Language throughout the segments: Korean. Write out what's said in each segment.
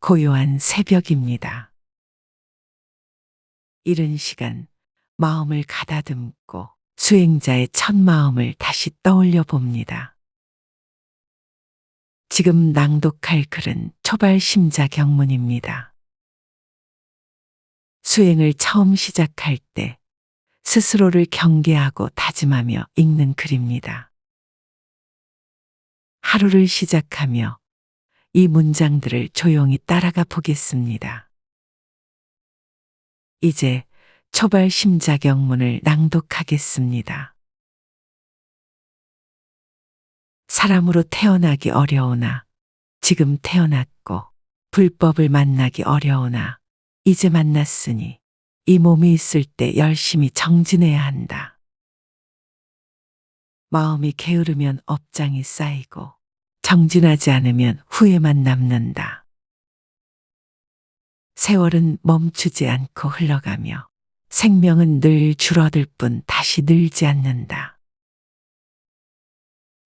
고요한 새벽입니다. 이른 시간 마음을 가다듬고 수행자의 첫 마음을 다시 떠올려 봅니다. 지금 낭독할 글은 초발심자 경문입니다. 수행을 처음 시작할 때 스스로를 경계하고 다짐하며 읽는 글입니다. 하루를 시작하며 이 문장들을 조용히 따라가 보겠습니다. 이제 초발심자 경문을 낭독하겠습니다. 사람으로 태어나기 어려우나 지금 태어났고 불법을 만나기 어려우나 이제 만났으니 이 몸이 있을 때 열심히 정진해야 한다. 마음이 게으르면 업장이 쌓이고 정진하지 않으면 후회만 남는다. 세월은 멈추지 않고 흘러가며 생명은 늘 줄어들 뿐 다시 늘지 않는다.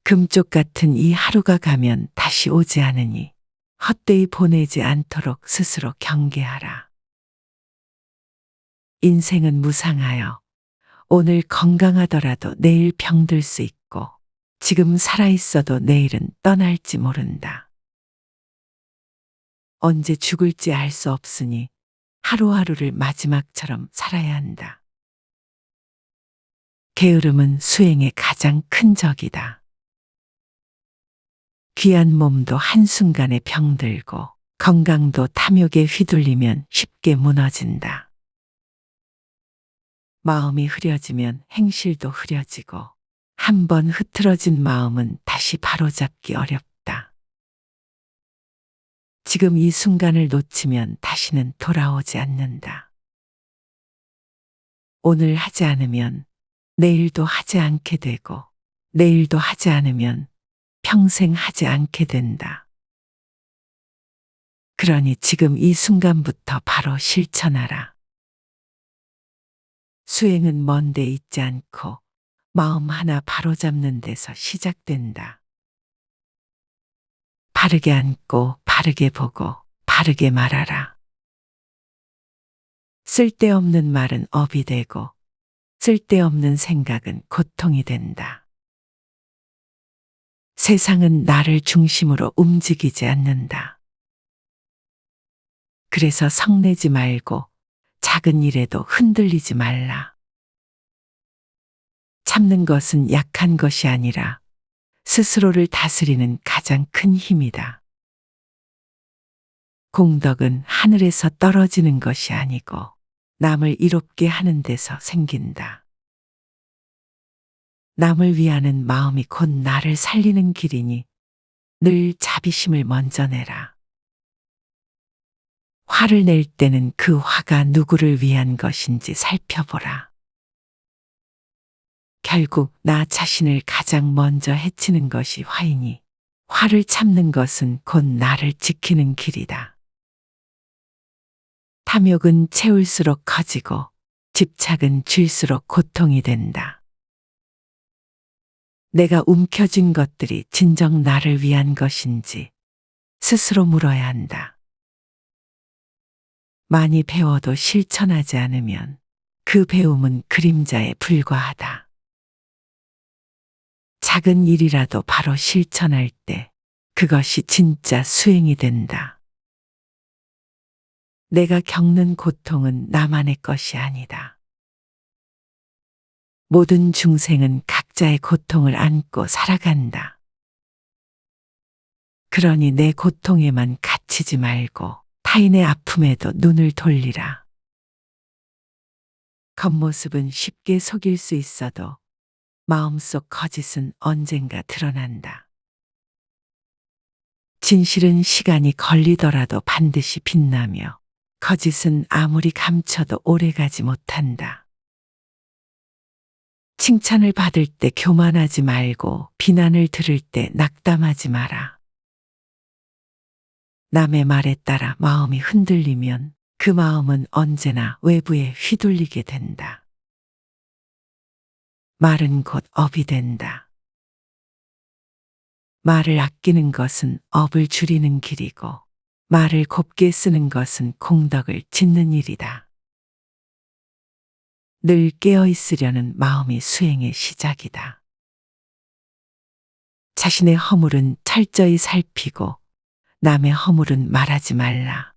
금쪽 같은 이 하루가 가면 다시 오지 않으니 헛되이 보내지 않도록 스스로 경계하라. 인생은 무상하여 오늘 건강하더라도 내일 병들 수 있고 지금 살아있어도 내일은 떠날지 모른다. 언제 죽을지 알 수 없으니 하루하루를 마지막처럼 살아야 한다. 게으름은 수행의 가장 큰 적이다. 귀한 몸도 한순간에 병들고 건강도 탐욕에 휘둘리면 쉽게 무너진다. 마음이 흐려지면 행실도 흐려지고 한번 흐트러진 마음은 다시 바로잡기 어렵다. 지금 이 순간을 놓치면 다시는 돌아오지 않는다. 오늘 하지 않으면 내일도 하지 않게 되고 내일도 하지 않으면 평생 하지 않게 된다. 그러니 지금 이 순간부터 바로 실천하라. 수행은 먼데 있지 않고 마음 하나 바로잡는 데서 시작된다. 바르게 앉고 바르게 보고 바르게 말하라. 쓸데없는 말은 업이 되고 쓸데없는 생각은 고통이 된다. 세상은 나를 중심으로 움직이지 않는다. 그래서 성내지 말고 작은 일에도 흔들리지 말라. 참는 것은 약한 것이 아니라 스스로를 다스리는 가장 큰 힘이다. 공덕은 하늘에서 떨어지는 것이 아니고 남을 이롭게 하는 데서 생긴다. 남을 위하는 마음이 곧 나를 살리는 길이니 늘 자비심을 먼저 내라. 화를 낼 때는 그 화가 누구를 위한 것인지 살펴보라. 결국 나 자신을 가장 먼저 해치는 것이 화이니 화를 참는 것은 곧 나를 지키는 길이다. 탐욕은 채울수록 커지고 집착은 질수록 고통이 된다. 내가 움켜쥔 것들이 진정 나를 위한 것인지 스스로 물어야 한다. 많이 배워도 실천하지 않으면 그 배움은 그림자에 불과하다. 작은 일이라도 바로 실천할 때 그것이 진짜 수행이 된다. 내가 겪는 고통은 나만의 것이 아니다. 모든 중생은 각자의 고통을 안고 살아간다. 그러니 내 고통에만 갇히지 말고 타인의 아픔에도 눈을 돌리라. 겉모습은 쉽게 속일 수 있어도 마음속 거짓은 언젠가 드러난다. 진실은 시간이 걸리더라도 반드시 빛나며 거짓은 아무리 감춰도 오래가지 못한다. 칭찬을 받을 때 교만하지 말고 비난을 들을 때 낙담하지 마라. 남의 말에 따라 마음이 흔들리면 그 마음은 언제나 외부에 휘둘리게 된다. 말은 곧 업이 된다. 말을 아끼는 것은 업을 줄이는 길이고 말을 곱게 쓰는 것은 공덕을 짓는 일이다. 늘 깨어 있으려는 마음이 수행의 시작이다. 자신의 허물은 철저히 살피고 남의 허물은 말하지 말라.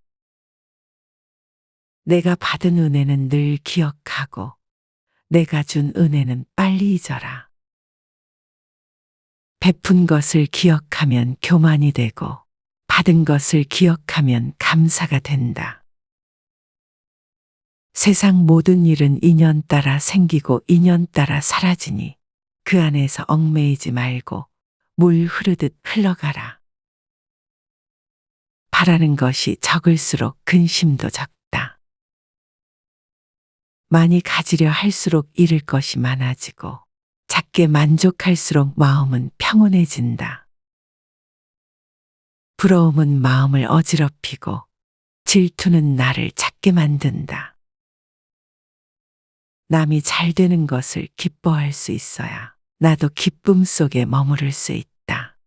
내가 받은 은혜는 늘 기억하고 내가 준 은혜는 빨리 잊어라. 베푼 것을 기억하면 교만이 되고 받은 것을 기억하면 감사가 된다. 세상 모든 일은 인연 따라 생기고 인연 따라 사라지니 그 안에서 얽매이지 말고 물 흐르듯 흘러가라. 바라는 것이 적을수록 근심도 적다. 많이 가지려 할수록 잃을 것이 많아지고 작게 만족할수록 마음은 평온해진다. 부러움은 마음을 어지럽히고 질투는 나를 작게 만든다. 남이 잘 되는 것을 기뻐할 수 있어야 나도 기쁨 속에 머무를 수 있다.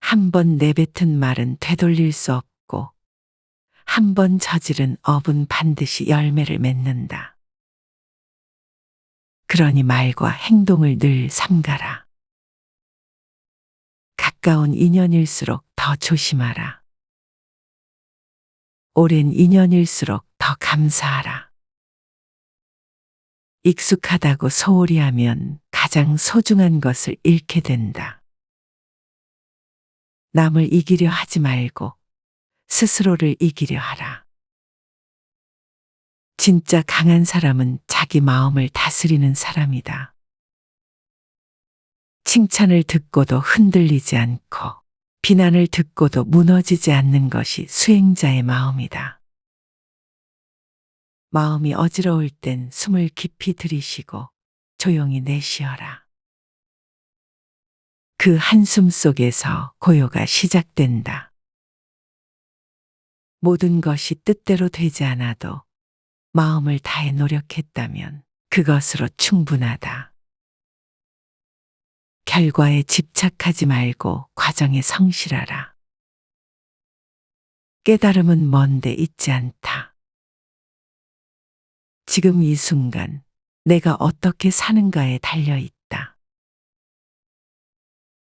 한 번 내뱉은 말은 되돌릴 수 없고 한 번 저지른 업은 반드시 열매를 맺는다. 그러니 말과 행동을 늘 삼가라. 가까운 인연일수록 더 조심하라. 오랜 인연일수록 더 감사하라. 익숙하다고 소홀히 하면 가장 소중한 것을 잃게 된다. 남을 이기려 하지 말고 스스로를 이기려 하라. 진짜 강한 사람은 자기 마음을 다스리는 사람이다. 칭찬을 듣고도 흔들리지 않고 비난을 듣고도 무너지지 않는 것이 수행자의 마음이다. 마음이 어지러울 땐 숨을 깊이 들이쉬고 조용히 내쉬어라. 그 한숨 속에서 고요가 시작된다. 모든 것이 뜻대로 되지 않아도 마음을 다해 노력했다면 그것으로 충분하다. 결과에 집착하지 말고 과정에 성실하라. 깨달음은 먼데 있지 않다. 지금 이 순간 내가 어떻게 사는가에 달려 있다.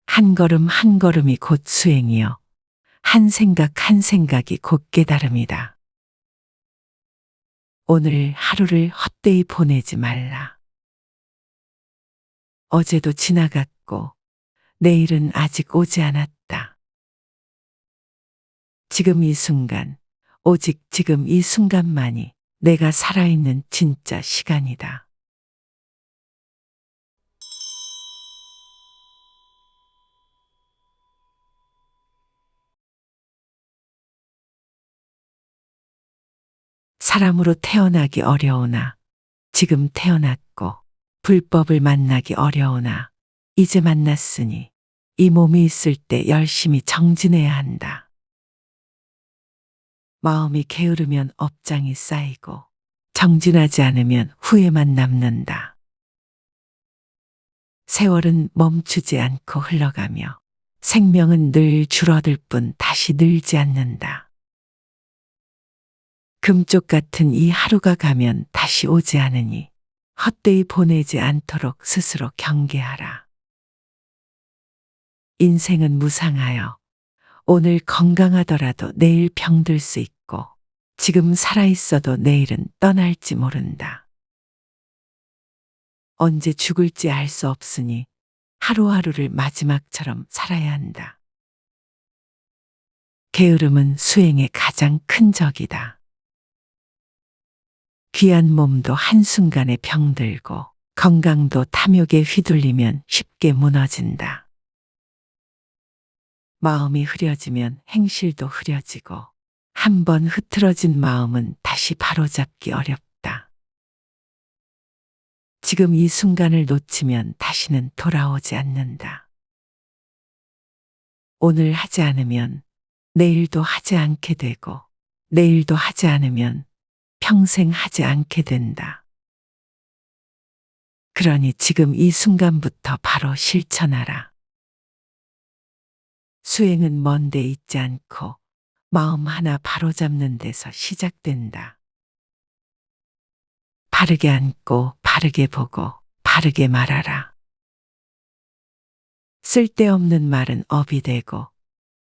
한 걸음 한 걸음이 곧 수행이요. 한 생각 한 생각이 곧 깨달음이다. 오늘 하루를 헛되이 보내지 말라. 어제도 지나갔고 내일은 아직 오지 않았다. 지금 이 순간, 오직 지금 이 순간만이 내가 살아있는 진짜 시간이다. 사람으로 태어나기 어려우나 지금 태어났고 불법을 만나기 어려우나 이제 만났으니 이 몸이 있을 때 열심히 정진해야 한다. 마음이 게으르면 업장이 쌓이고 정진하지 않으면 후회만 남는다. 세월은 멈추지 않고 흘러가며 생명은 늘 줄어들 뿐 다시 늘지 않는다. 금쪽 같은 이 하루가 가면 다시 오지 않으니 헛되이 보내지 않도록 스스로 경계하라. 인생은 무상하여 오늘 건강하더라도 내일 병들 수 있고 지금 살아있어도 내일은 떠날지 모른다. 언제 죽을지 알 수 없으니 하루하루를 마지막처럼 살아야 한다. 게으름은 수행의 가장 큰 적이다. 귀한 몸도 한순간에 병들고 건강도 탐욕에 휘둘리면 쉽게 무너진다. 마음이 흐려지면 행실도 흐려지고 한 번 흐트러진 마음은 다시 바로잡기 어렵다. 지금 이 순간을 놓치면 다시는 돌아오지 않는다. 오늘 하지 않으면 내일도 하지 않게 되고 내일도 하지 않으면 평생 하지 않게 된다. 그러니 지금 이 순간부터 바로 실천하라. 수행은 먼데 있지 않고 마음 하나 바로잡는 데서 시작된다. 바르게 앉고 바르게 보고 바르게 말하라. 쓸데없는 말은 업이 되고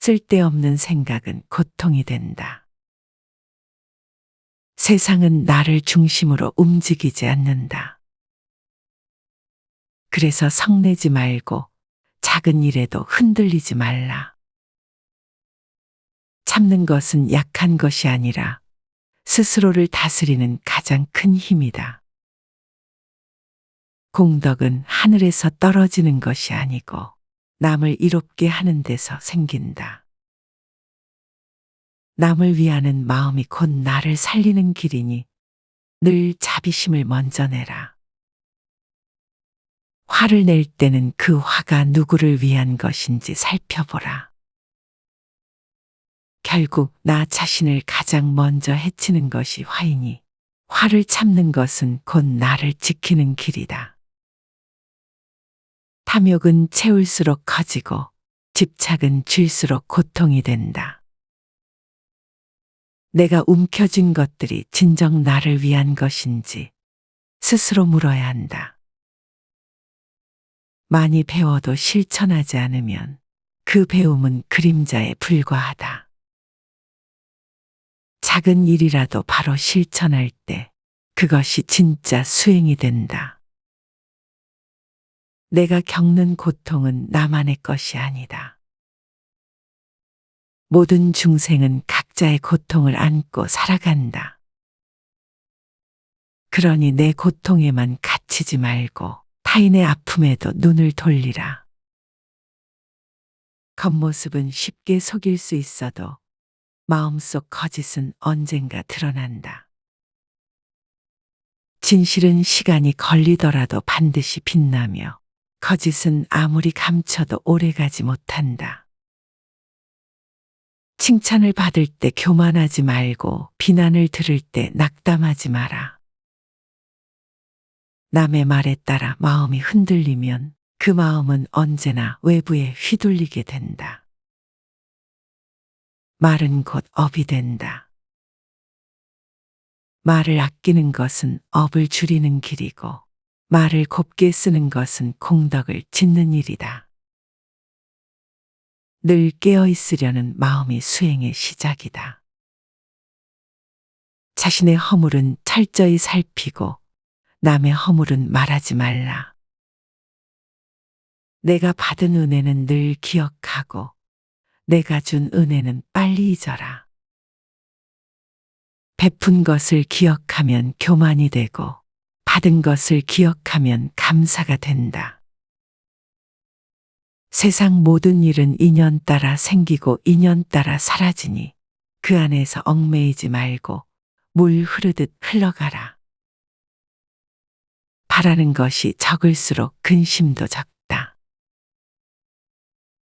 쓸데없는 생각은 고통이 된다. 세상은 나를 중심으로 움직이지 않는다. 그래서 성내지 말고 작은 일에도 흔들리지 말라. 참는 것은 약한 것이 아니라 스스로를 다스리는 가장 큰 힘이다. 공덕은 하늘에서 떨어지는 것이 아니고 남을 이롭게 하는 데서 생긴다. 남을 위하는 마음이 곧 나를 살리는 길이니 늘 자비심을 먼저 내라. 화를 낼 때는 그 화가 누구를 위한 것인지 살펴보라. 결국 나 자신을 가장 먼저 해치는 것이 화이니 화를 참는 것은 곧 나를 지키는 길이다. 탐욕은 채울수록 커지고 집착은 줄수록 고통이 된다. 내가 움켜쥔 것들이 진정 나를 위한 것인지 스스로 물어야 한다. 많이 배워도 실천하지 않으면 그 배움은 그림자에 불과하다. 작은 일이라도 바로 실천할 때 그것이 진짜 수행이 된다. 내가 겪는 고통은 나만의 것이 아니다. 모든 중생은 각자의 고통을 안고 살아간다. 그러니 내 고통에만 갇히지 말고 타인의 아픔에도 눈을 돌리라. 겉모습은 쉽게 속일 수 있어도 마음속 거짓은 언젠가 드러난다. 진실은 시간이 걸리더라도 반드시 빛나며 거짓은 아무리 감춰도 오래가지 못한다. 칭찬을 받을 때 교만하지 말고 비난을 들을 때 낙담하지 마라. 남의 말에 따라 마음이 흔들리면 그 마음은 언제나 외부에 휘둘리게 된다. 말은 곧 업이 된다. 말을 아끼는 것은 업을 줄이는 길이고 말을 곱게 쓰는 것은 공덕을 짓는 일이다. 늘 깨어 있으려는 마음이 수행의 시작이다. 자신의 허물은 철저히 살피고 남의 허물은 말하지 말라. 내가 받은 은혜는 늘 기억하고 내가 준 은혜는 빨리 잊어라. 베푼 것을 기억하면 교만이 되고 받은 것을 기억하면 감사가 된다. 세상 모든 일은 인연 따라 생기고 인연 따라 사라지니 그 안에서 얽매이지 말고 물 흐르듯 흘러가라. 바라는 것이 적을수록 근심도 적다.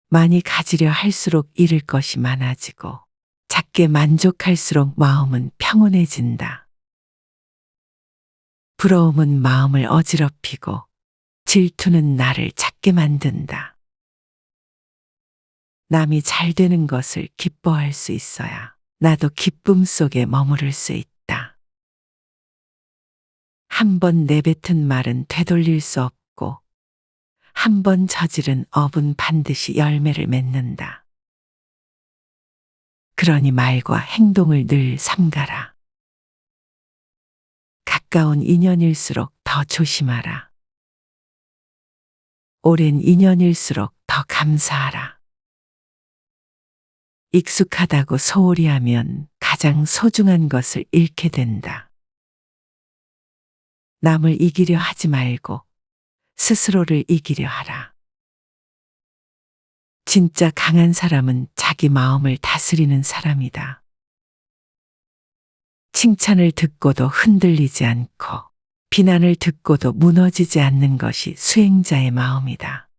많이 가지려 할수록 잃을 것이 많아지고 작게 만족할수록 마음은 평온해진다. 부러움은 마음을 어지럽히고 질투는 나를 작게 만든다. 남이 잘 되는 것을 기뻐할 수 있어야 나도 기쁨 속에 머무를 수 있다. 한 번 내뱉은 말은 되돌릴 수 없고 한 번 저지른 업은 반드시 열매를 맺는다. 그러니 말과 행동을 늘 삼가라. 가까운 인연일수록 더 조심하라. 오랜 인연일수록 더 감사하라. 익숙하다고 소홀히 하면 가장 소중한 것을 잃게 된다. 남을 이기려 하지 말고 스스로를 이기려 하라. 진짜 강한 사람은 자기 마음을 다스리는 사람이다. 칭찬을 듣고도 흔들리지 않고 비난을 듣고도 무너지지 않는 것이 수행자의 마음이다.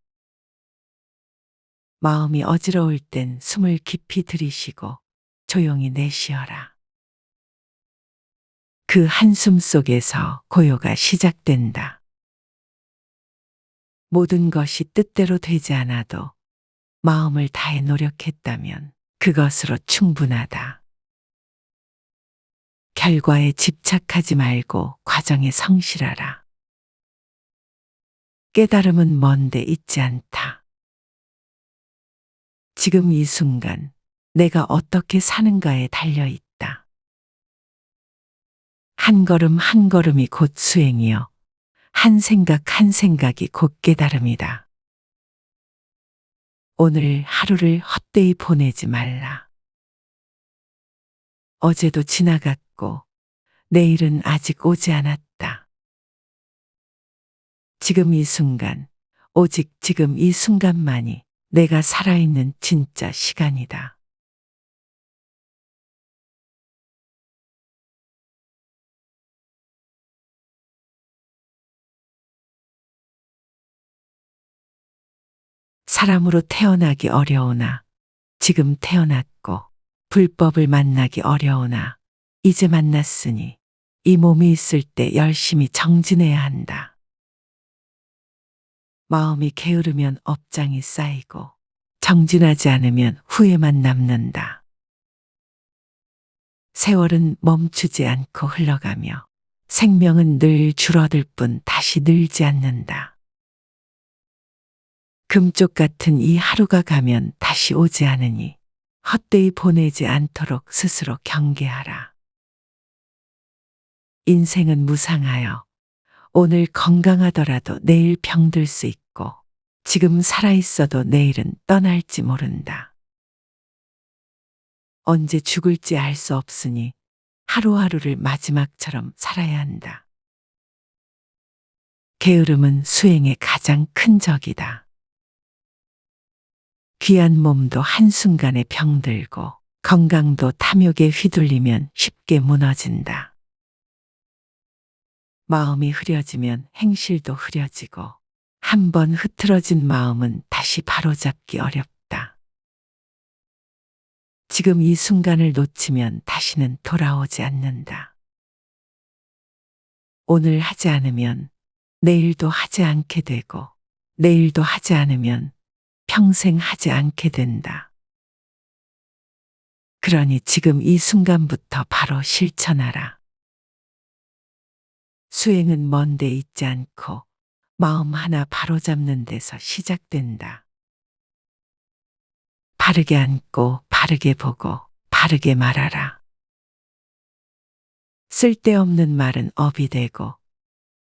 마음이 어지러울 땐 숨을 깊이 들이쉬고 조용히 내쉬어라. 그 한숨 속에서 고요가 시작된다. 모든 것이 뜻대로 되지 않아도 마음을 다해 노력했다면 그것으로 충분하다. 결과에 집착하지 말고 과정에 성실하라. 깨달음은 먼데 있지 않다. 지금 이 순간 내가 어떻게 사는가에 달려 있다. 한 걸음 한 걸음이 곧 수행이요. 한 생각 한 생각이 곧 깨달음이다. 오늘 하루를 헛되이 보내지 말라. 어제도 지나갔고 내일은 아직 오지 않았다. 지금 이 순간, 오직 지금 이 순간만이 내가 살아있는 진짜 시간이다. 사람으로 태어나기 어려우나 지금 태어났고 불법을 만나기 어려우나 이제 만났으니 이 몸이 있을 때 열심히 정진해야 한다. 마음이 게으르면 업장이 쌓이고 정진하지 않으면 후회만 남는다. 세월은 멈추지 않고 흘러가며 생명은 늘 줄어들 뿐 다시 늘지 않는다. 금쪽 같은 이 하루가 가면 다시 오지 않으니 헛되이 보내지 않도록 스스로 경계하라. 인생은 무상하여 오늘 건강하더라도 내일 병들 수 있고 지금 살아있어도 내일은 떠날지 모른다. 언제 죽을지 알 수 없으니 하루하루를 마지막처럼 살아야 한다. 게으름은 수행의 가장 큰 적이다. 귀한 몸도 한순간에 병들고 건강도 탐욕에 휘둘리면 쉽게 무너진다. 마음이 흐려지면 행실도 흐려지고 한 번 흐트러진 마음은 다시 바로잡기 어렵다. 지금 이 순간을 놓치면 다시는 돌아오지 않는다. 오늘 하지 않으면 내일도 하지 않게 되고 내일도 하지 않으면 평생 하지 않게 된다. 그러니 지금 이 순간부터 바로 실천하라. 수행은 먼데 있지 않고 마음 하나 바로잡는 데서 시작된다. 바르게 앉고 바르게 보고 바르게 말하라. 쓸데없는 말은 업이 되고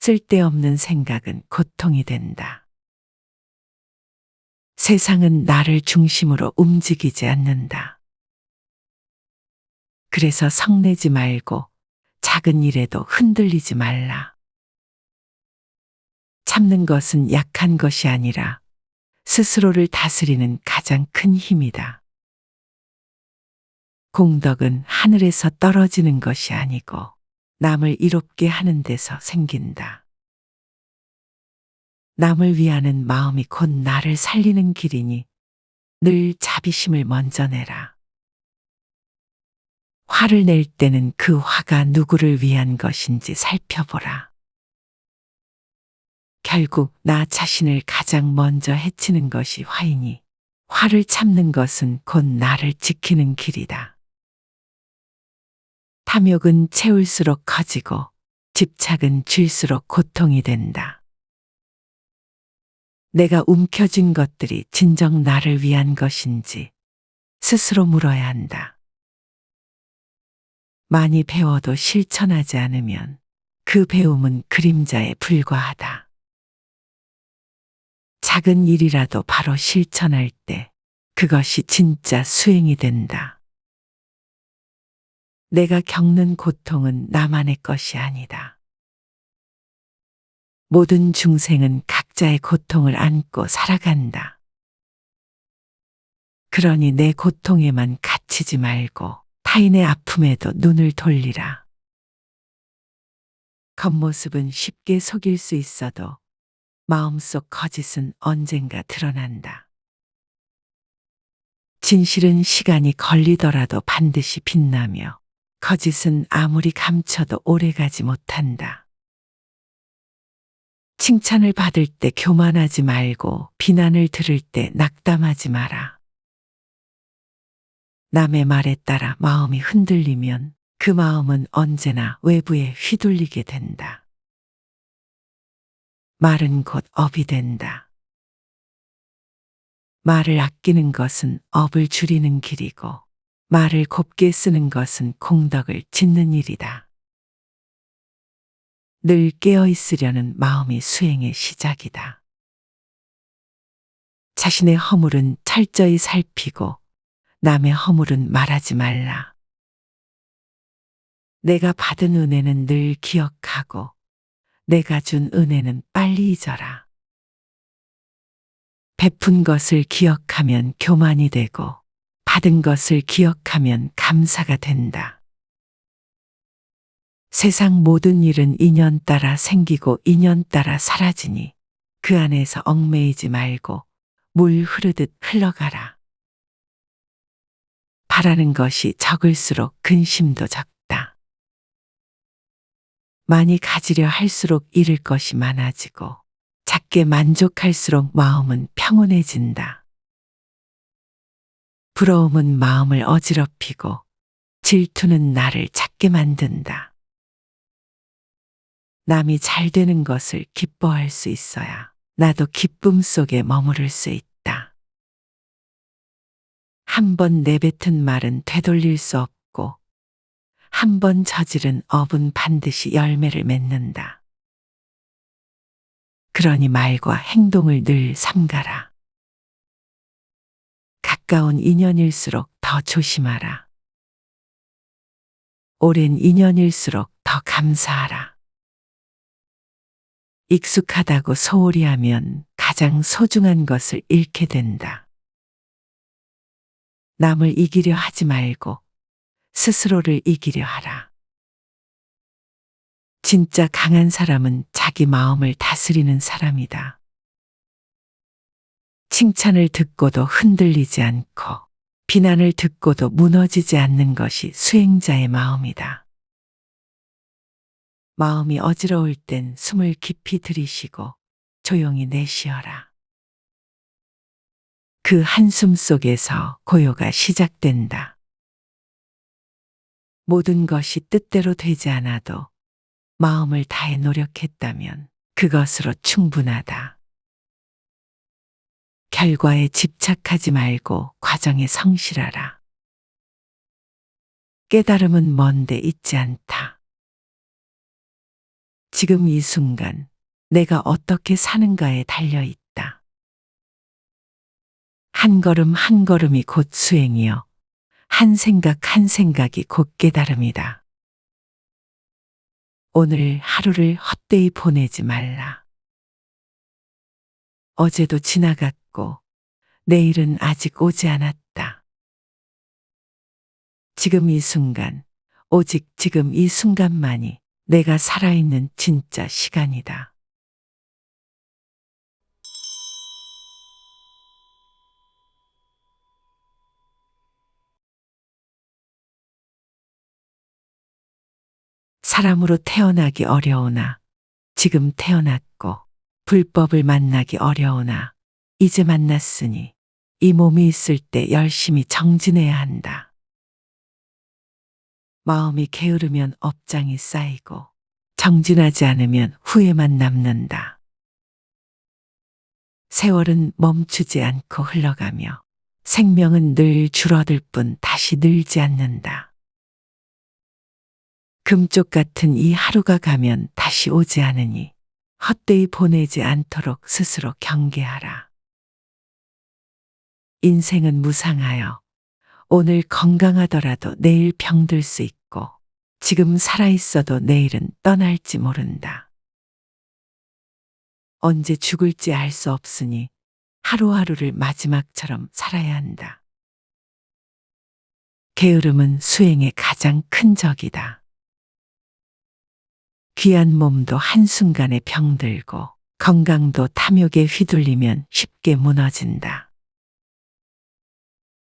쓸데없는 생각은 고통이 된다. 세상은 나를 중심으로 움직이지 않는다. 그래서 성내지 말고 작은 일에도 흔들리지 말라. 참는 것은 약한 것이 아니라 스스로를 다스리는 가장 큰 힘이다. 공덕은 하늘에서 떨어지는 것이 아니고 남을 이롭게 하는 데서 생긴다. 남을 위하는 마음이 곧 나를 살리는 길이니 늘 자비심을 먼저 내라. 화를 낼 때는 그 화가 누구를 위한 것인지 살펴보라. 결국 나 자신을 가장 먼저 해치는 것이 화이니 화를 참는 것은 곧 나를 지키는 길이다. 탐욕은 채울수록 커지고 집착은 줄수록 고통이 된다. 내가 움켜쥔 것들이 진정 나를 위한 것인지 스스로 물어야 한다. 많이 배워도 실천하지 않으면 그 배움은 그림자에 불과하다. 작은 일이라도 바로 실천할 때 그것이 진짜 수행이 된다. 내가 겪는 고통은 나만의 것이 아니다. 모든 중생은 각자의 고통을 안고 살아간다. 그러니 내 고통에만 갇히지 말고 타인의 아픔에도 눈을 돌리라. 겉모습은 쉽게 속일 수 있어도 마음속 거짓은 언젠가 드러난다. 진실은 시간이 걸리더라도 반드시 빛나며 거짓은 아무리 감춰도 오래가지 못한다. 칭찬을 받을 때 교만하지 말고 비난을 들을 때 낙담하지 마라. 남의 말에 따라 마음이 흔들리면 그 마음은 언제나 외부에 휘둘리게 된다. 말은 곧 업이 된다. 말을 아끼는 것은 업을 줄이는 길이고 말을 곱게 쓰는 것은 공덕을 짓는 일이다. 늘 깨어 있으려는 마음이 수행의 시작이다. 자신의 허물은 철저히 살피고 남의 허물은 말하지 말라. 내가 받은 은혜는 늘 기억하고 내가 준 은혜는 빨리 잊어라. 베푼 것을 기억하면 교만이 되고 받은 것을 기억하면 감사가 된다. 세상 모든 일은 인연 따라 생기고 인연 따라 사라지니 그 안에서 얽매이지 말고 물 흐르듯 흘러가라. 바라는 것이 적을수록 근심도 적다. 많이 가지려 할수록 잃을 것이 많아지고 작게 만족할수록 마음은 평온해진다. 부러움은 마음을 어지럽히고 질투는 나를 작게 만든다. 남이 잘 되는 것을 기뻐할 수 있어야 나도 기쁨 속에 머무를 수 있다. 한 번 내뱉은 말은 되돌릴 수 없고 한 번 저지른 업은 반드시 열매를 맺는다. 그러니 말과 행동을 늘 삼가라. 가까운 인연일수록 더 조심하라. 오랜 인연일수록 더 감사하라. 익숙하다고 소홀히 하면 가장 소중한 것을 잃게 된다. 남을 이기려 하지 말고 스스로를 이기려 하라. 진짜 강한 사람은 자기 마음을 다스리는 사람이다. 칭찬을 듣고도 흔들리지 않고 비난을 듣고도 무너지지 않는 것이 수행자의 마음이다. 마음이 어지러울 땐 숨을 깊이 들이쉬고 조용히 내쉬어라. 그 한숨 속에서 고요가 시작된다. 모든 것이 뜻대로 되지 않아도 마음을 다해 노력했다면 그것으로 충분하다. 결과에 집착하지 말고 과정에 성실하라. 깨달음은 먼데 있지 않다. 지금 이 순간 내가 어떻게 사는가에 달려 있다. 한 걸음 한 걸음이 곧 수행이요. 한 생각 한 생각이 곧 깨달음이다. 오늘 하루를 헛되이 보내지 말라. 어제도 지나갔고 내일은 아직 오지 않았다. 지금 이 순간, 오직 지금 이 순간만이 내가 살아있는 진짜 시간이다. 사람으로 태어나기 어려우나 지금 태어났고 불법을 만나기 어려우나 이제 만났으니 이 몸이 있을 때 열심히 정진해야 한다. 마음이 게으르면 업장이 쌓이고 정진하지 않으면 후회만 남는다. 세월은 멈추지 않고 흘러가며 생명은 늘 줄어들 뿐 다시 늘지 않는다. 금쪽 같은 이 하루가 가면 다시 오지 않으니 헛되이 보내지 않도록 스스로 경계하라. 인생은 무상하여 오늘 건강하더라도 내일 병들 수 있고 지금 살아있어도 내일은 떠날지 모른다. 언제 죽을지 알 수 없으니 하루하루를 마지막처럼 살아야 한다. 게으름은 수행의 가장 큰 적이다. 귀한 몸도 한순간에 병들고 건강도 탐욕에 휘둘리면 쉽게 무너진다.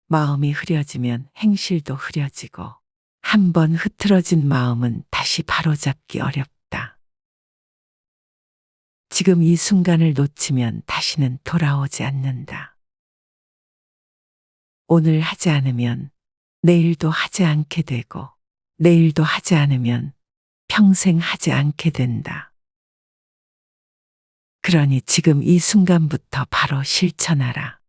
마음이 흐려지면 행실도 흐려지고 한 번 흐트러진 마음은 다시 바로잡기 어렵다. 지금 이 순간을 놓치면 다시는 돌아오지 않는다. 오늘 하지 않으면 내일도 하지 않게 되고 내일도 하지 않으면 평생 하지 않게 된다. 그러니 지금 이 순간부터 바로 실천하라.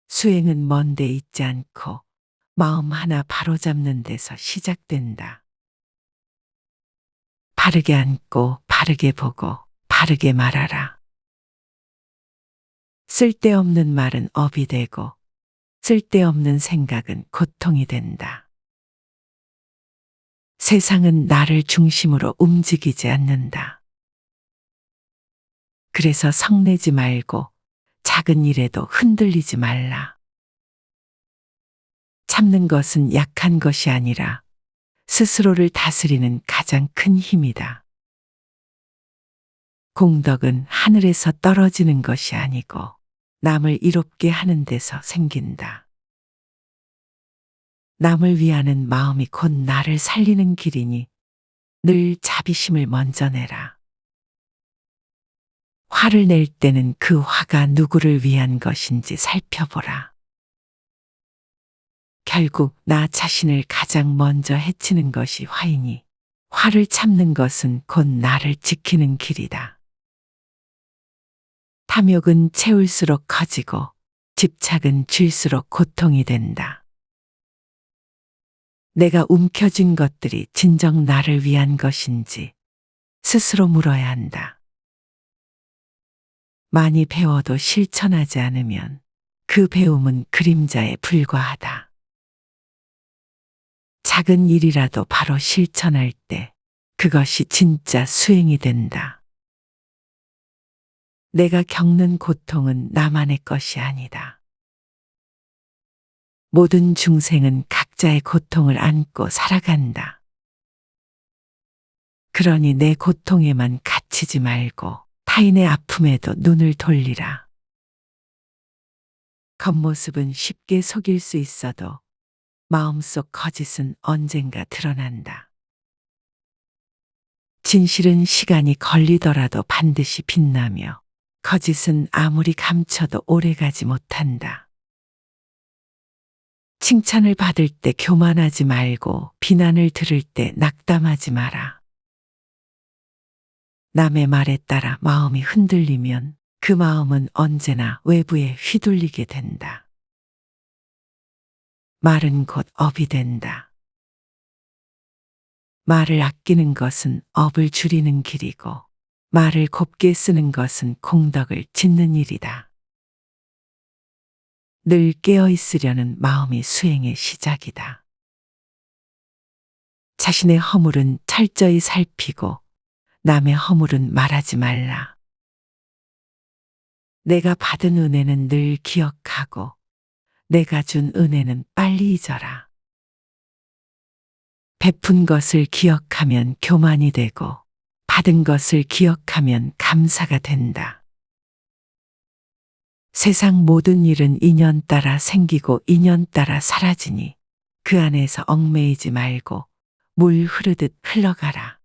수행은 먼데 있지 않고 마음 하나 바로잡는 데서 시작된다. 바르게 앉고 바르게 보고 바르게 말하라. 쓸데없는 말은 업이 되고 쓸데없는 생각은 고통이 된다. 세상은 나를 중심으로 움직이지 않는다. 그래서 성내지 말고 작은 일에도 흔들리지 말라. 참는 것은 약한 것이 아니라 스스로를 다스리는 가장 큰 힘이다. 공덕은 하늘에서 떨어지는 것이 아니고 남을 이롭게 하는 데서 생긴다. 남을 위하는 마음이 곧 나를 살리는 길이니 늘 자비심을 먼저 내라. 화를 낼 때는 그 화가 누구를 위한 것인지 살펴보라. 결국 나 자신을 가장 먼저 해치는 것이 화이니 화를 참는 것은 곧 나를 지키는 길이다. 탐욕은 채울수록 커지고 집착은 줄수록 고통이 된다. 내가 움켜쥔 것들이 진정 나를 위한 것인지 스스로 물어야 한다. 많이 배워도 실천하지 않으면 그 배움은 그림자에 불과하다. 작은 일이라도 바로 실천할 때 그것이 진짜 수행이 된다. 내가 겪는 고통은 나만의 것이 아니다. 모든 중생은 각자의 고통을 안고 살아간다. 그러니 내 고통에만 갇히지 말고 타인의 아픔에도 눈을 돌리라. 겉모습은 쉽게 속일 수 있어도 마음속 거짓은 언젠가 드러난다. 진실은 시간이 걸리더라도 반드시 빛나며 거짓은 아무리 감춰도 오래가지 못한다. 칭찬을 받을 때 교만하지 말고 비난을 들을 때 낙담하지 마라. 남의 말에 따라 마음이 흔들리면 그 마음은 언제나 외부에 휘둘리게 된다. 말은 곧 업이 된다. 말을 아끼는 것은 업을 줄이는 길이고 말을 곱게 쓰는 것은 공덕을 짓는 일이다. 늘 깨어 있으려는 마음이 수행의 시작이다. 자신의 허물은 철저히 살피고 남의 허물은 말하지 말라. 내가 받은 은혜는 늘 기억하고 내가 준 은혜는 빨리 잊어라. 베푼 것을 기억하면 교만이 되고 받은 것을 기억하면 감사가 된다. 세상 모든 일은 인연 따라 생기고 인연 따라 사라지니 그 안에서 얽매이지 말고 물 흐르듯 흘러가라.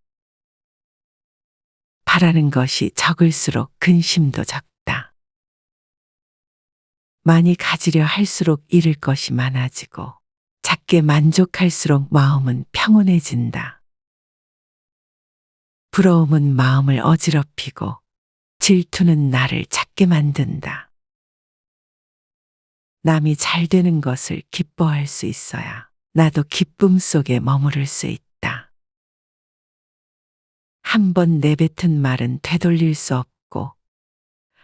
바라는 것이 적을수록 근심도 적다. 많이 가지려 할수록 잃을 것이 많아지고 작게 만족할수록 마음은 평온해진다. 부러움은 마음을 어지럽히고 질투는 나를 작게 만든다. 남이 잘 되는 것을 기뻐할 수 있어야 나도 기쁨 속에 머무를 수 있다. 한 번 내뱉은 말은 되돌릴 수 없고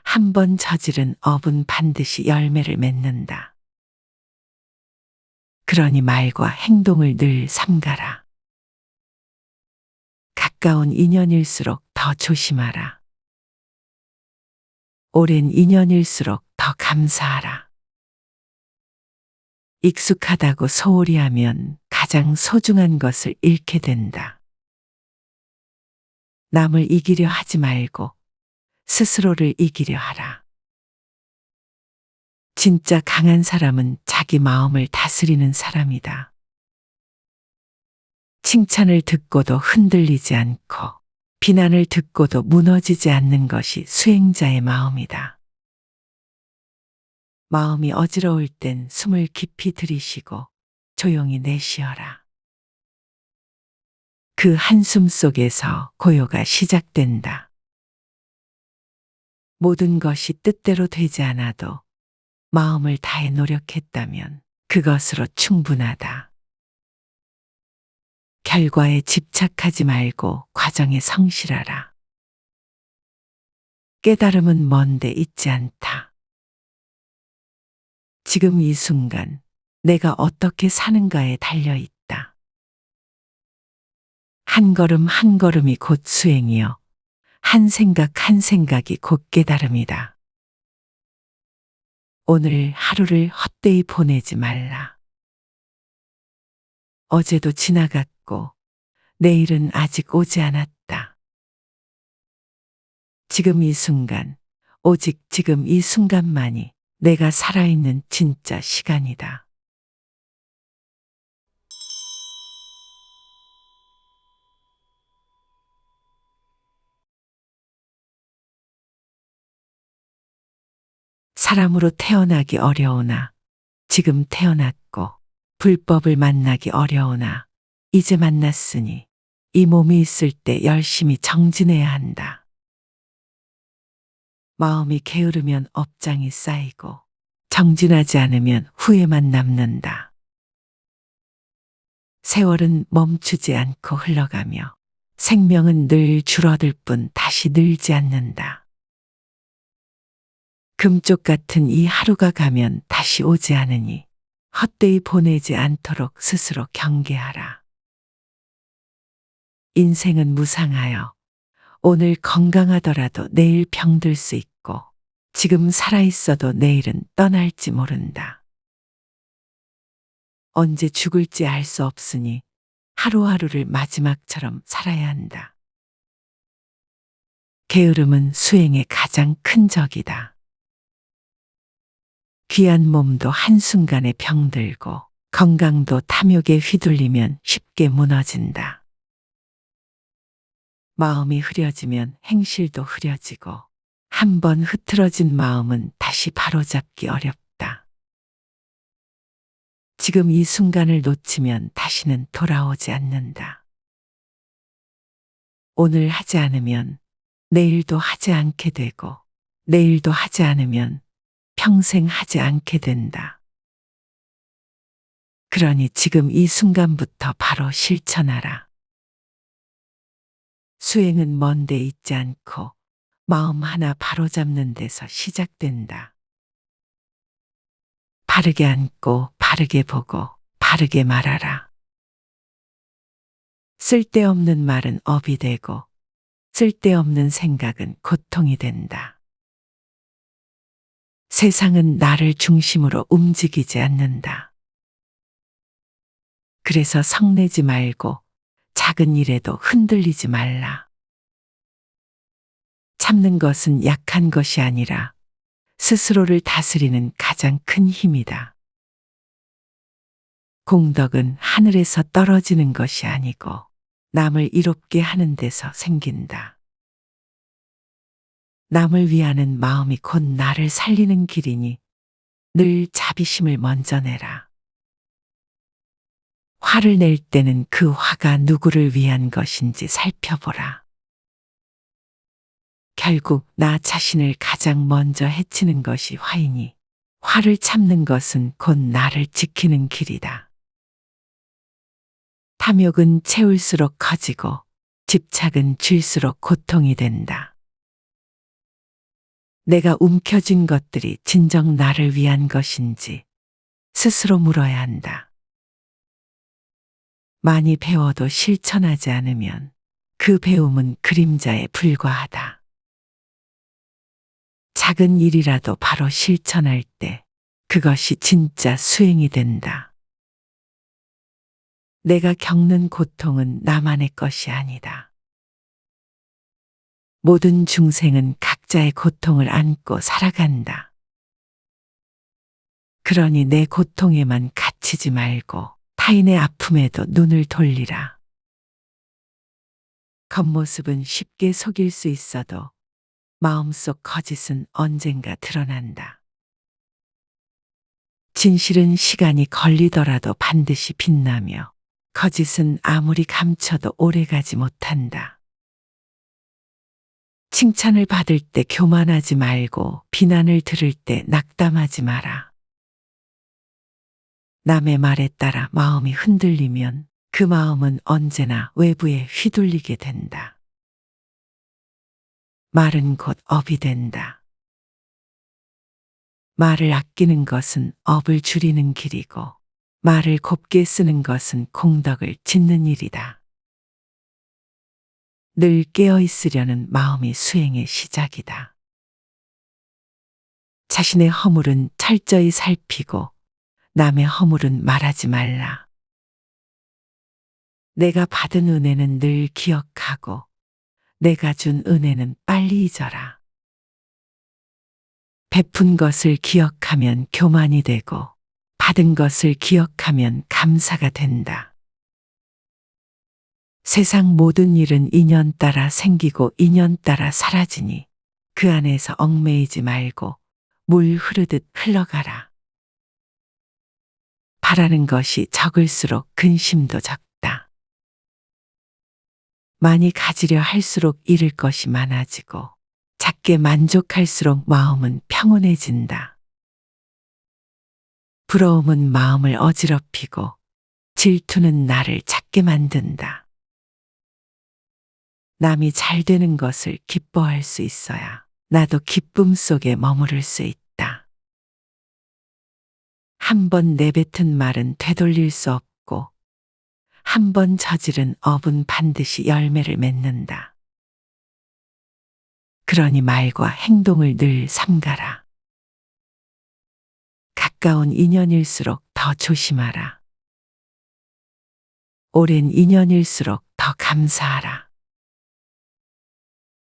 한 번 저지른 업은 반드시 열매를 맺는다. 그러니 말과 행동을 늘 삼가라. 가까운 인연일수록 더 조심하라. 오랜 인연일수록 더 감사하라. 익숙하다고 소홀히 하면 가장 소중한 것을 잃게 된다. 남을 이기려 하지 말고 스스로를 이기려 하라. 진짜 강한 사람은 자기 마음을 다스리는 사람이다. 칭찬을 듣고도 흔들리지 않고 비난을 듣고도 무너지지 않는 것이 수행자의 마음이다. 마음이 어지러울 땐 숨을 깊이 들이쉬고 조용히 내쉬어라. 그 한숨 속에서 고요가 시작된다. 모든 것이 뜻대로 되지 않아도 마음을 다해 노력했다면 그것으로 충분하다. 결과에 집착하지 말고 과정에 성실하라. 깨달음은 먼데 있지 않다. 지금 이 순간 내가 어떻게 사는가에 달려 있다. 한 걸음 한 걸음이 곧 수행이요. 한 생각 한 생각이 곧 깨달음이다. 오늘 하루를 헛되이 보내지 말라. 어제도 지나갔고 내일은 아직 오지 않았다. 지금 이 순간, 오직 지금 이 순간만이 내가 살아있는 진짜 시간이다. 사람으로 태어나기 어려우나 지금 태어났고 불법을 만나기 어려우나 이제 만났으니 이 몸이 있을 때 열심히 정진해야 한다. 마음이 게으르면 업장이 쌓이고 정진하지 않으면 후회만 남는다. 세월은 멈추지 않고 흘러가며 생명은 늘 줄어들 뿐 다시 늘지 않는다. 금쪽 같은 이 하루가 가면 다시 오지 않으니 헛되이 보내지 않도록 스스로 경계하라. 인생은 무상하여 오늘 건강하더라도 내일 병들 수 있고 지금 살아있어도 내일은 떠날지 모른다. 언제 죽을지 알 수 없으니 하루하루를 마지막처럼 살아야 한다. 게으름은 수행의 가장 큰 적이다. 귀한 몸도 한순간에 병들고 건강도 탐욕에 휘둘리면 쉽게 무너진다. 마음이 흐려지면 행실도 흐려지고 한 번 흐트러진 마음은 다시 바로잡기 어렵다. 지금 이 순간을 놓치면 다시는 돌아오지 않는다. 오늘 하지 않으면 내일도 하지 않게 되고 내일도 하지 않으면 평생 하지 않게 된다. 그러니 지금 이 순간부터 바로 실천하라. 수행은 먼데 있지 않고 마음 하나 바로잡는 데서 시작된다. 바르게 앉고 바르게 보고 바르게 말하라. 쓸데없는 말은 업이 되고 쓸데없는 생각은 고통이 된다. 세상은 나를 중심으로 움직이지 않는다. 그래서 성내지 말고 작은 일에도 흔들리지 말라. 참는 것은 약한 것이 아니라 스스로를 다스리는 가장 큰 힘이다. 공덕은 하늘에서 떨어지는 것이 아니고 남을 이롭게 하는 데서 생긴다. 남을 위하는 마음이 곧 나를 살리는 길이니 늘 자비심을 먼저 내라. 화를 낼 때는 그 화가 누구를 위한 것인지 살펴보라. 결국 나 자신을 가장 먼저 해치는 것이 화이니 화를 참는 것은 곧 나를 지키는 길이다. 탐욕은 채울수록 커지고 집착은 줄수록 고통이 된다. 내가 움켜쥔 것들이 진정 나를 위한 것인지 스스로 물어야 한다. 많이 배워도 실천하지 않으면 그 배움은 그림자에 불과하다. 작은 일이라도 바로 실천할 때 그것이 진짜 수행이 된다. 내가 겪는 고통은 나만의 것이 아니다. 모든 중생은 각자의 고통을 안고 살아간다. 그러니 내 고통에만 갇히지 말고 타인의 아픔에도 눈을 돌리라. 겉모습은 쉽게 속일 수 있어도 마음속 거짓은 언젠가 드러난다. 진실은 시간이 걸리더라도 반드시 빛나며 거짓은 아무리 감춰도 오래가지 못한다. 칭찬을 받을 때 교만하지 말고 비난을 들을 때 낙담하지 마라. 남의 말에 따라 마음이 흔들리면 그 마음은 언제나 외부에 휘둘리게 된다. 말은 곧 업이 된다. 말을 아끼는 것은 업을 줄이는 길이고 말을 곱게 쓰는 것은 공덕을 짓는 일이다. 늘 깨어 있으려는 마음이 수행의 시작이다. 자신의 허물은 철저히 살피고 남의 허물은 말하지 말라. 내가 받은 은혜는 늘 기억하고 내가 준 은혜는 빨리 잊어라. 베푼 것을 기억하면 교만이 되고 받은 것을 기억하면 감사가 된다. 세상 모든 일은 인연 따라 생기고 인연 따라 사라지니 그 안에서 얽매이지 말고 물 흐르듯 흘러가라. 바라는 것이 적을수록 근심도 적다. 많이 가지려 할수록 잃을 것이 많아지고 작게 만족할수록 마음은 평온해진다. 부러움은 마음을 어지럽히고 질투는 나를 작게 만든다. 남이 잘 되는 것을 기뻐할 수 있어야 나도 기쁨 속에 머무를 수 있다. 한 번 내뱉은 말은 되돌릴 수 없고 한 번 저지른 업은 반드시 열매를 맺는다. 그러니 말과 행동을 늘 삼가라. 가까운 인연일수록 더 조심하라. 오랜 인연일수록 더 감사하라.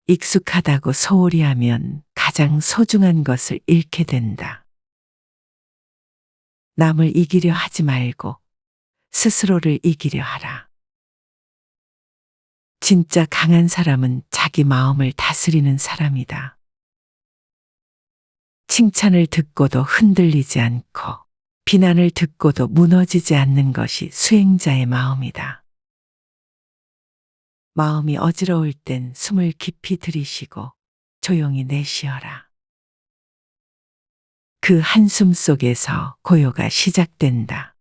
익숙하다고 소홀히 하면 가장 소중한 것을 잃게 된다. 남을 이기려 하지 말고 스스로를 이기려 하라. 진짜 강한 사람은 자기 마음을 다스리는 사람이다. 칭찬을 듣고도 흔들리지 않고 비난을 듣고도 무너지지 않는 것이 수행자의 마음이다. 마음이 어지러울 땐 숨을 깊이 들이쉬고 조용히 내쉬어라. 그 한숨 속에서 고요가 시작된다.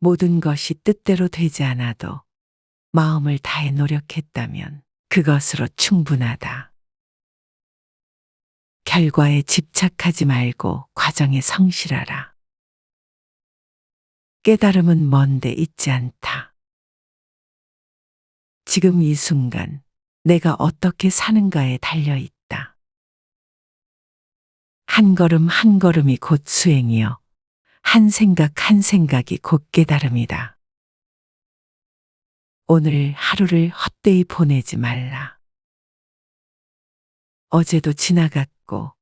모든 것이 뜻대로 되지 않아도 마음을 다해 노력했다면 그것으로 충분하다. 결과에 집착하지 말고 과정에 성실하라. 깨달음은 먼데 있지 않다. 지금 이 순간 내가 어떻게 사는가에 달려 있다. 한 걸음 한 걸음이 곧 수행이요. 한 생각 한 생각이 곧 깨달음이다. 오늘 하루를 헛되이 보내지 말라. 어제도 지나갔고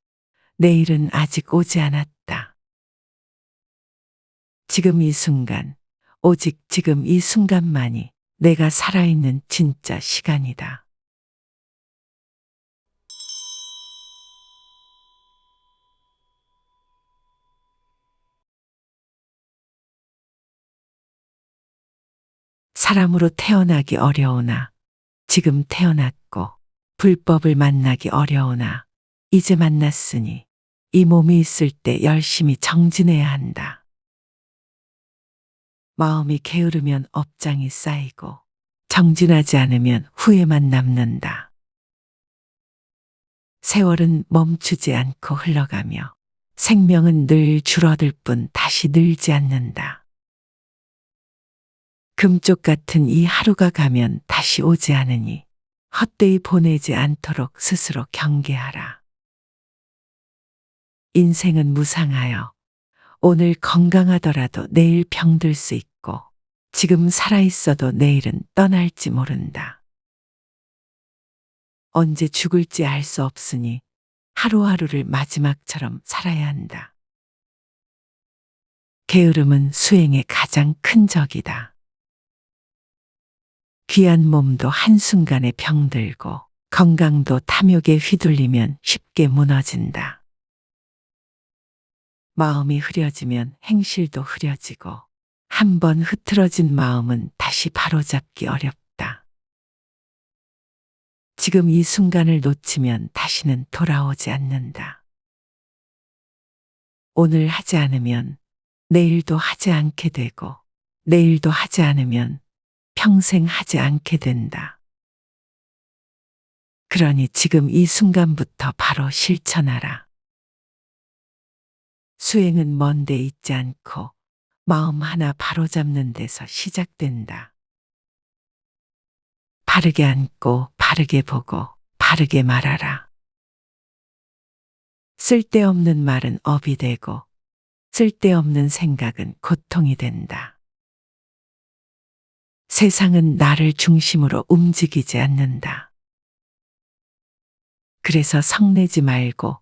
내일은 아직 오지 않았다. 지금 이 순간, 오직 지금 이 순간만이 내가 살아있는 진짜 시간이다. 사람으로 태어나기 어려우나 지금 태어났고 불법을 만나기 어려우나 이제 만났으니 이 몸이 있을 때 열심히 정진해야 한다. 마음이 게으르면 업장이 쌓이고 정진하지 않으면 후회만 남는다. 세월은 멈추지 않고 흘러가며 생명은 늘 줄어들 뿐 다시 늘지 않는다. 금쪽 같은 이 하루가 가면 다시 오지 않으니 헛되이 보내지 않도록 스스로 경계하라. 인생은 무상하여 오늘 건강하더라도 내일 병들 수 있고 지금 살아있어도 내일은 떠날지 모른다. 언제 죽을지 알 수 없으니 하루하루를 마지막처럼 살아야 한다. 게으름은 수행의 가장 큰 적이다. 귀한 몸도 한순간에 병들고 건강도 탐욕에 휘둘리면 쉽게 무너진다. 마음이 흐려지면 행실도 흐려지고 한 번 흐트러진 마음은 다시 바로잡기 어렵다. 지금 이 순간을 놓치면 다시는 돌아오지 않는다. 오늘 하지 않으면 내일도 하지 않게 되고 내일도 하지 않으면 평생 하지 않게 된다. 그러니 지금 이 순간부터 바로 실천하라. 수행은 먼데 있지 않고 마음 하나 바로잡는 데서 시작된다. 바르게 앉고 바르게 보고 바르게 말하라. 쓸데없는 말은 업이 되고 쓸데없는 생각은 고통이 된다. 세상은 나를 중심으로 움직이지 않는다. 그래서 성내지 말고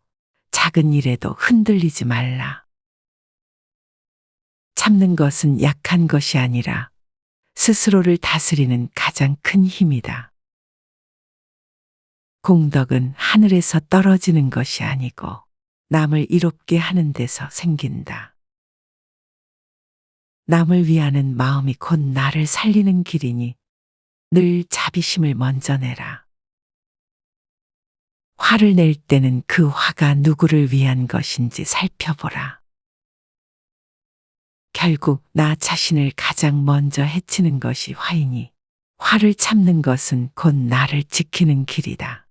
작은 일에도 흔들리지 말라. 참는 것은 약한 것이 아니라 스스로를 다스리는 가장 큰 힘이다. 공덕은 하늘에서 떨어지는 것이 아니고 남을 이롭게 하는 데서 생긴다. 남을 위하는 마음이 곧 나를 살리는 길이니 늘 자비심을 먼저 내라. 화를 낼 때는 그 화가 누구를 위한 것인지 살펴보라. 결국 나 자신을 가장 먼저 해치는 것이 화이니 화를 참는 것은 곧 나를 지키는 길이다.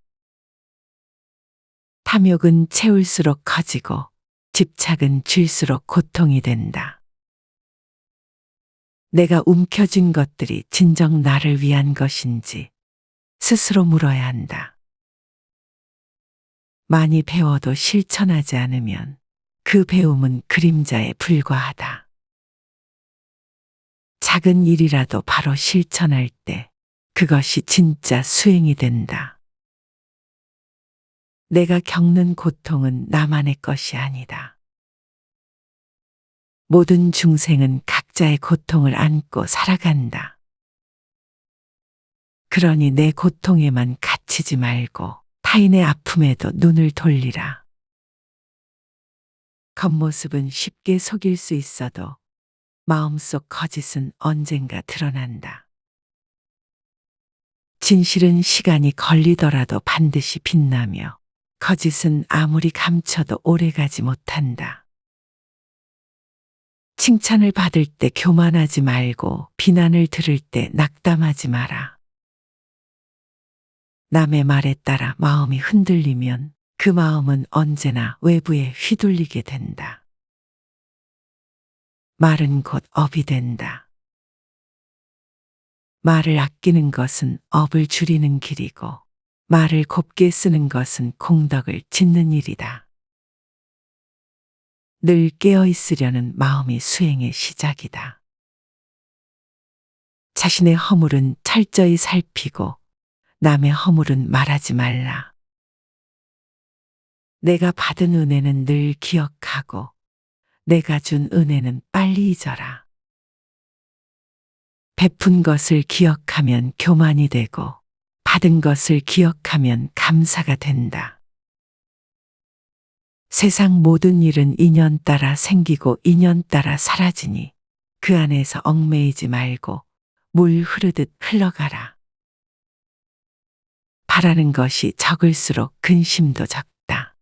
탐욕은 채울수록 커지고 집착은 줄수록 고통이 된다. 내가 움켜쥔 것들이 진정 나를 위한 것인지 스스로 물어야 한다. 많이 배워도 실천하지 않으면 그 배움은 그림자에 불과하다. 작은 일이라도 바로 실천할 때 그것이 진짜 수행이 된다. 내가 겪는 고통은 나만의 것이 아니다. 모든 중생은 각자의 고통을 안고 살아간다. 그러니 내 고통에만 갇히지 말고 타인의 아픔에도 눈을 돌리라. 겉모습은 쉽게 속일 수 있어도 마음속 거짓은 언젠가 드러난다. 진실은 시간이 걸리더라도 반드시 빛나며 거짓은 아무리 감춰도 오래가지 못한다. 칭찬을 받을 때 교만하지 말고 비난을 들을 때 낙담하지 마라. 남의 말에 따라 마음이 흔들리면 그 마음은 언제나 외부에 휘둘리게 된다. 말은 곧 업이 된다. 말을 아끼는 것은 업을 줄이는 길이고 말을 곱게 쓰는 것은 공덕을 짓는 일이다. 늘 깨어 있으려는 마음이 수행의 시작이다. 자신의 허물은 철저히 살피고 남의 허물은 말하지 말라. 내가 받은 은혜는 늘 기억하고 내가 준 은혜는 빨리 잊어라. 베푼 것을 기억하면 교만이 되고 받은 것을 기억하면 감사가 된다. 세상 모든 일은 인연 따라 생기고 인연 따라 사라지니 그 안에서 얽매이지 말고 물 흐르듯 흘러가라. 바라는 것이 적을수록 근심도 적다.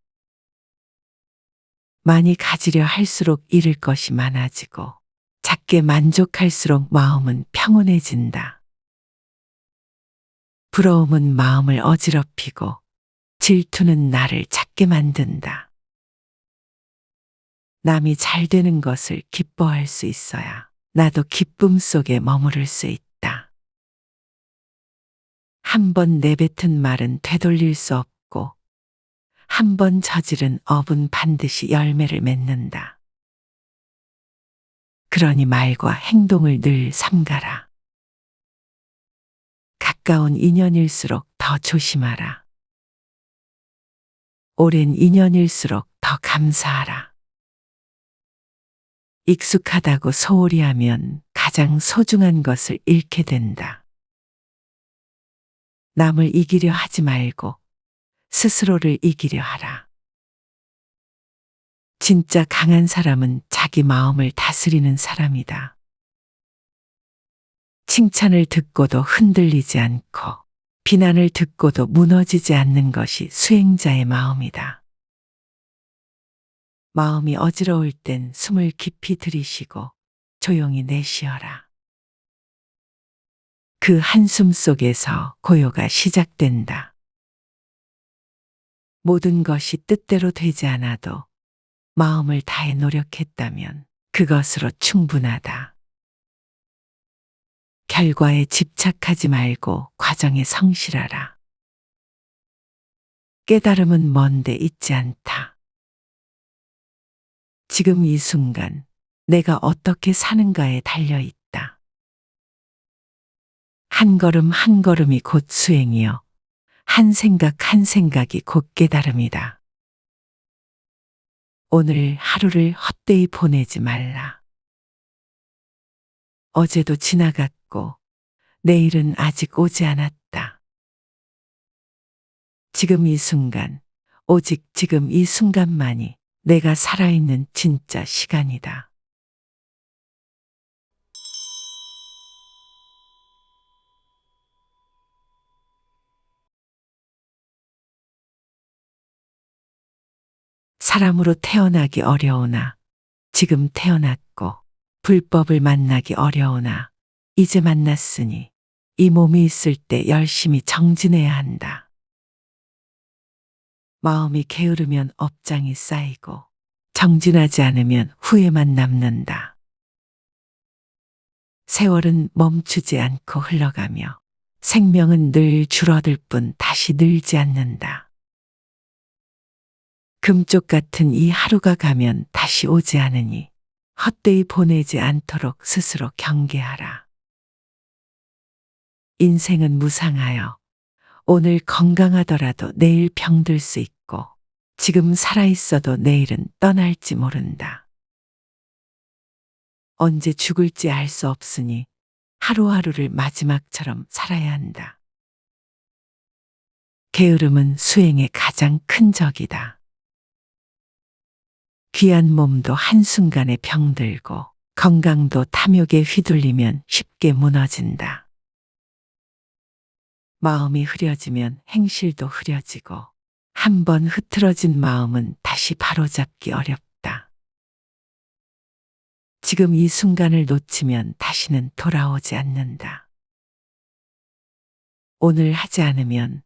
많이 가지려 할수록 잃을 것이 많아지고 작게 만족할수록 마음은 평온해진다. 부러움은 마음을 어지럽히고 질투는 나를 작게 만든다. 남이 잘 되는 것을 기뻐할 수 있어야 나도 기쁨 속에 머무를 수 있다. 한 번 내뱉은 말은 되돌릴 수 없고 한 번 저지른 업은 반드시 열매를 맺는다. 그러니 말과 행동을 늘 삼가라. 가까운 인연일수록 더 조심하라. 오랜 인연일수록 더 감사하라. 익숙하다고 소홀히 하면 가장 소중한 것을 잃게 된다. 남을 이기려 하지 말고 스스로를 이기려 하라. 진짜 강한 사람은 자기 마음을 다스리는 사람이다. 칭찬을 듣고도 흔들리지 않고 비난을 듣고도 무너지지 않는 것이 수행자의 마음이다. 마음이 어지러울 땐 숨을 깊이 들이쉬고 조용히 내쉬어라. 그 한숨 속에서 고요가 시작된다. 모든 것이 뜻대로 되지 않아도 마음을 다해 노력했다면 그것으로 충분하다. 결과에 집착하지 말고 과정에 성실하라. 깨달음은 먼데 있지 않다. 지금 이 순간 내가 어떻게 사는가에 달려 있다. 한 걸음 한 걸음이 곧 수행이요. 한 생각 한 생각이 곧 깨달음이다. 오늘 하루를 헛되이 보내지 말라. 어제도 지나갔고 내일은 아직 오지 않았다. 지금 이 순간, 오직 지금 이 순간만이 내가 살아있는 진짜 시간이다. 사람으로 태어나기 어려우나 지금 태어났고 불법을 만나기 어려우나 이제 만났으니 이 몸이 있을 때 열심히 정진해야 한다. 마음이 게으르면 업장이 쌓이고 정진하지 않으면 후회만 남는다. 세월은 멈추지 않고 흘러가며 생명은 늘 줄어들 뿐 다시 늘지 않는다. 금쪽 같은 이 하루가 가면 다시 오지 않으니 헛되이 보내지 않도록 스스로 경계하라. 인생은 무상하여 오늘 건강하더라도 내일 병들 수 있고 지금 살아있어도 내일은 떠날지 모른다. 언제 죽을지 알 수 없으니 하루하루를 마지막처럼 살아야 한다. 게으름은 수행의 가장 큰 적이다. 귀한 몸도 한순간에 병들고 건강도 탐욕에 휘둘리면 쉽게 무너진다. 마음이 흐려지면 행실도 흐려지고 한 번 흐트러진 마음은 다시 바로잡기 어렵다. 지금 이 순간을 놓치면 다시는 돌아오지 않는다. 오늘 하지 않으면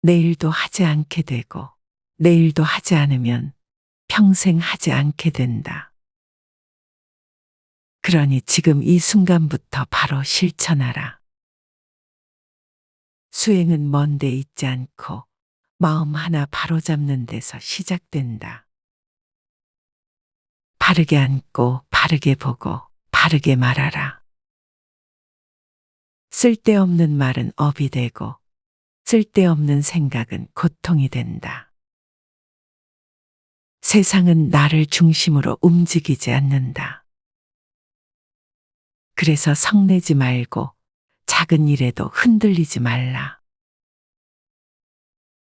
내일도 하지 않게 되고 내일도 하지 않으면 평생 하지 않게 된다. 그러니 지금 이 순간부터 바로 실천하라. 수행은 먼데 있지 않고 마음 하나 바로잡는 데서 시작된다. 바르게 앉고 바르게 보고 바르게 말하라. 쓸데없는 말은 업이 되고 쓸데없는 생각은 고통이 된다. 세상은 나를 중심으로 움직이지 않는다. 그래서 성내지 말고 작은 일에도 흔들리지 말라.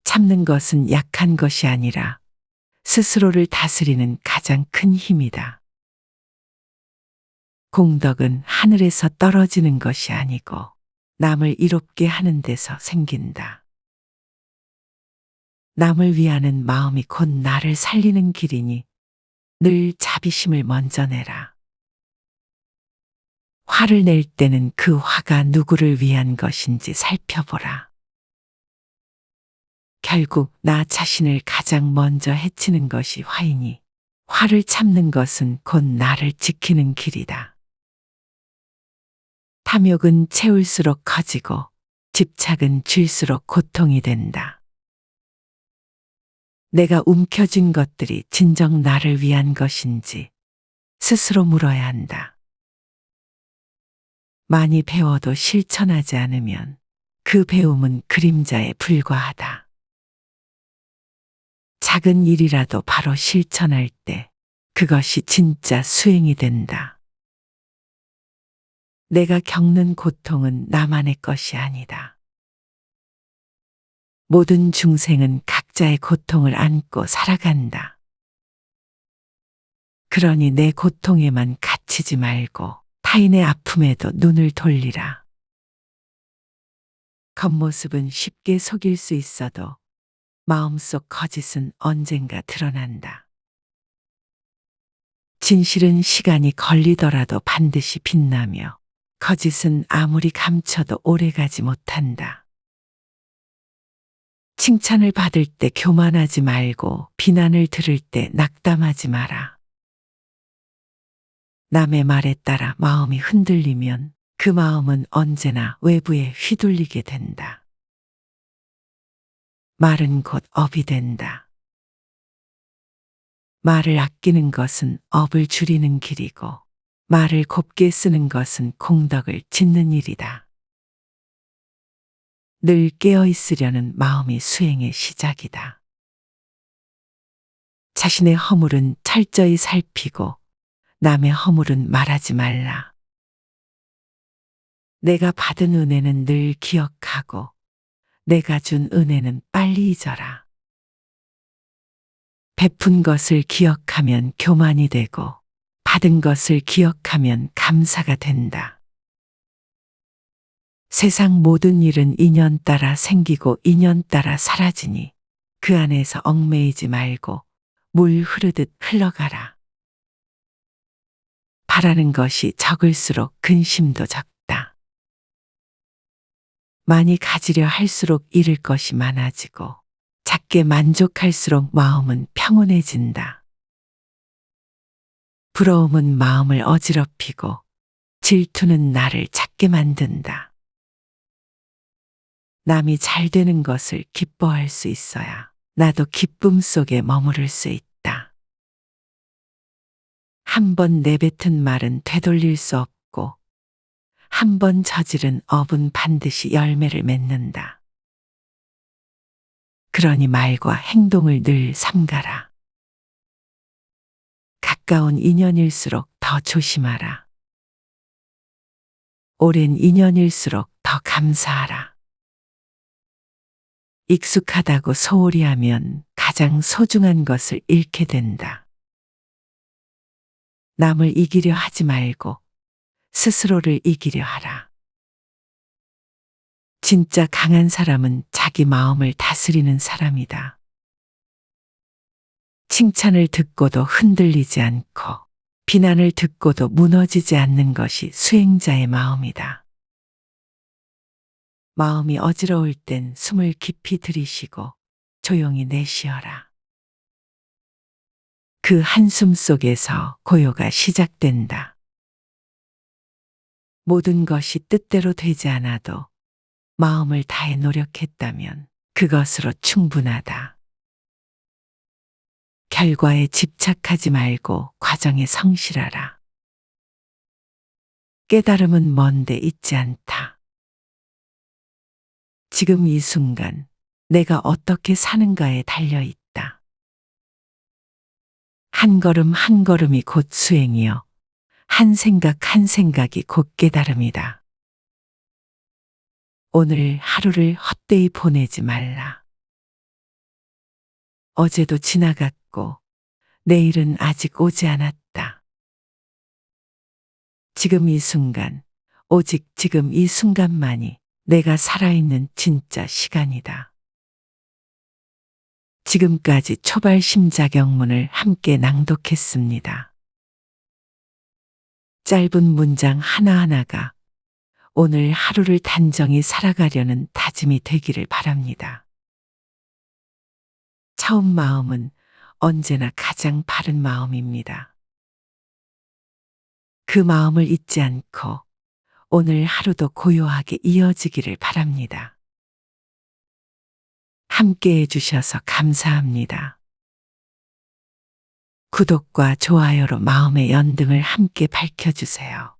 참는 것은 약한 것이 아니라 스스로를 다스리는 가장 큰 힘이다. 공덕은 하늘에서 떨어지는 것이 아니고 남을 이롭게 하는 데서 생긴다. 남을 위하는 마음이 곧 나를 살리는 길이니 늘 자비심을 먼저 내라. 화를 낼 때는 그 화가 누구를 위한 것인지 살펴보라. 결국 나 자신을 가장 먼저 해치는 것이 화이니 화를 참는 것은 곧 나를 지키는 길이다. 탐욕은 채울수록 커지고 집착은 줄수록 고통이 된다. 내가 움켜쥔 것들이 진정 나를 위한 것인지 스스로 물어야 한다. 많이 배워도 실천하지 않으면 그 배움은 그림자에 불과하다. 작은 일이라도 바로 실천할 때 그것이 진짜 수행이 된다. 내가 겪는 고통은 나만의 것이 아니다. 모든 중생은 각자의 고통을 안고 살아간다. 그러니 내 고통에만 갇히지 말고 타인의 아픔에도 눈을 돌리라. 겉모습은 쉽게 속일 수 있어도 마음속 거짓은 언젠가 드러난다. 진실은 시간이 걸리더라도 반드시 빛나며 거짓은 아무리 감춰도 오래가지 못한다. 칭찬을 받을 때 교만하지 말고 비난을 들을 때 낙담하지 마라. 남의 말에 따라 마음이 흔들리면 그 마음은 언제나 외부에 휘둘리게 된다. 말은 곧 업이 된다. 말을 아끼는 것은 업을 줄이는 길이고 말을 곱게 쓰는 것은 공덕을 짓는 일이다. 늘 깨어 있으려는 마음이 수행의 시작이다. 자신의 허물은 철저히 살피고 남의 허물은 말하지 말라. 내가 받은 은혜는 늘 기억하고 내가 준 은혜는 빨리 잊어라. 베푼 것을 기억하면 교만이 되고 받은 것을 기억하면 감사가 된다. 세상 모든 일은 인연 따라 생기고 인연 따라 사라지니 그 안에서 얽매이지 말고 물 흐르듯 흘러가라. 바라는 것이 적을수록 근심도 적다. 많이 가지려 할수록 잃을 것이 많아지고 작게 만족할수록 마음은 평온해진다. 부러움은 마음을 어지럽히고 질투는 나를 작게 만든다. 남이 잘 되는 것을 기뻐할 수 있어야 나도 기쁨 속에 머무를 수 있다. 한 번 내뱉은 말은 되돌릴 수 없고 한 번 저지른 업은 반드시 열매를 맺는다. 그러니 말과 행동을 늘 삼가라. 가까운 인연일수록 더 조심하라. 오랜 인연일수록 더 감사하라. 익숙하다고 소홀히 하면 가장 소중한 것을 잃게 된다. 남을 이기려 하지 말고 스스로를 이기려 하라. 진짜 강한 사람은 자기 마음을 다스리는 사람이다. 칭찬을 듣고도 흔들리지 않고 비난을 듣고도 무너지지 않는 것이 수행자의 마음이다. 마음이 어지러울 땐 숨을 깊이 들이쉬고 조용히 내쉬어라. 그 한숨 속에서 고요가 시작된다. 모든 것이 뜻대로 되지 않아도 마음을 다해 노력했다면 그것으로 충분하다. 결과에 집착하지 말고 과정에 성실하라. 깨달음은 먼데 있지 않다. 지금 이 순간 내가 어떻게 사는가에 달려 있다. 한 걸음 한 걸음이 곧 수행이요. 한 생각 한 생각이 곧 깨달음이다. 오늘 하루를 헛되이 보내지 말라. 어제도 지나갔고 내일은 아직 오지 않았다. 지금 이 순간, 오직 지금 이 순간만이 내가 살아있는 진짜 시간이다. 지금까지 초발 심자경문을 함께 낭독했습니다. 짧은 문장 하나하나가 오늘 하루를 단정히 살아가려는 다짐이 되기를 바랍니다. 처음 마음은 언제나 가장 바른 마음입니다. 그 마음을 잊지 않고 오늘 하루도 고요하게 이어지기를 바랍니다. 함께 해주셔서 감사합니다. 구독과 좋아요로 마음의 연등을 함께 밝혀주세요.